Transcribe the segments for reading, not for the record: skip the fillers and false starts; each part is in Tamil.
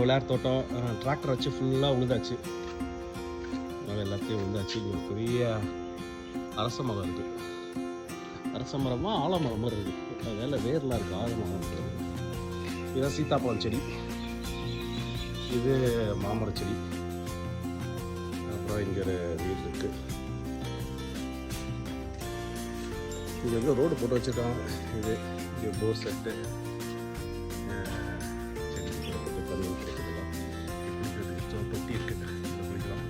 விளையாட்டு தோட்டம் டிராக்டர் வச்சு ஃபுல்லாக உழுதாச்சு. எல்லாத்தையும் உழுதாச்சு. இங்கே ஒரு பெரிய அரச மரம் இருக்குது. அரச மரமாக ஆலமரம் மாதிரி இருக்குது. அதில் வேர்லாம் இருக்குது. ஆலமரம் இருக்குது. இதுதான் சீத்தாப்பழம் செடி. இது மாமர செடி. அப்புறம் இங்கே ஒரு வீடு இருக்குது. இங்கே வந்து ரோடு போட்டு வச்சுருக்காங்க. இது இங்கே போர் செட்டு செடி தண்ணி கிடைக்கிறதுலாம் தொட்டி இருக்குது. இங்கே குளிக்கலாம்.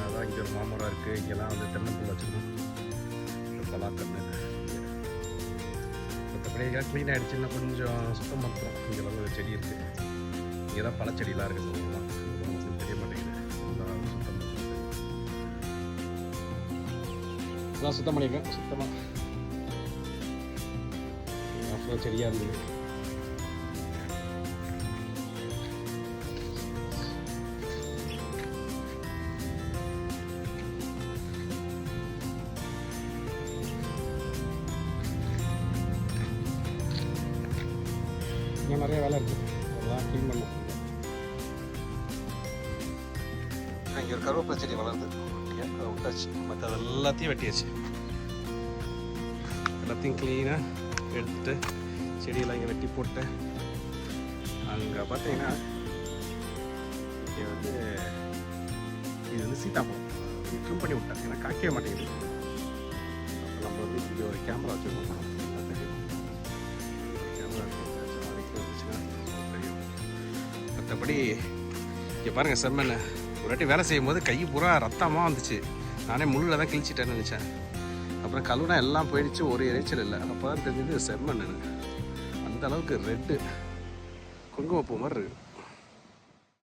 அதான் இங்கே ஒரு மாமரம் இருக்குது. இங்கெல்லாம் வந்து தென்னம்பூ வச்சுருக்கோம். பலாக்கண்ணு மற்றபடி எல்லாம் க்ளீன் ஆகிடுச்சு. இன்னும் கொஞ்சம் சுத்தம் பண்ணுறோம். இங்கெல்லாம் ஒரு செடி இருக்குது. இங்கே தான் பழச்செடியெலாம் இருக்குது. சொல்லலாம் தெரிய மாட்டேங்குது. எல்லாம் சுத்தம் பண்ணுறது எல்லாம் சுத்தம் பண்ணியிருக்கேன். சுத்தமாக அவ்வளோ செடியாக இருந்தது. இன்னும் நிறைய வேலை இருக்குது. அதெல்லாம் க்ளீன் பண்ணணும். இங்கே ஒரு கருவேப்பிலை செடி வளருது. அதை விட்டாச்சு. மற்ற எல்லாத்தையும் வெட்டியாச்சு. எல்லாத்தையும் க்ளீனாக எடுத்துட்டு செடியெல்லாம் இங்கே வெட்டி போட்டு அங்கே பார்த்தீங்கன்னா இங்கே வந்து இது வந்து சீத்தாப்பழம் ட்ரிம் பண்ணி விட்டேன். ஏன்னா காய்க்கவே மாட்டேங்குது. அப்போ நம்ம வந்து இங்கே ஒரு கேமரா வச்சுருக்கோம். மற்றபடி இங்கே பாருங்கள் செம்மண்ணு. ஒரு வாட்டி வேலை செய்யும் போது கை பூரா ரத்தமாக வந்துச்சு. நானே முள்ளில் தான் கிழிச்சிட்டேன்னு நினச்சேன். அப்புறம் கழுவுனா எல்லாம் போயிடுச்சு. ஒரு இறைச்சல் இல்லை. அப்போ தான் தெரிஞ்சது செம்மண்ணு. அந்த அளவுக்கு ரெட்டு குங்குமப்பூ மாதிரி இருக்குது.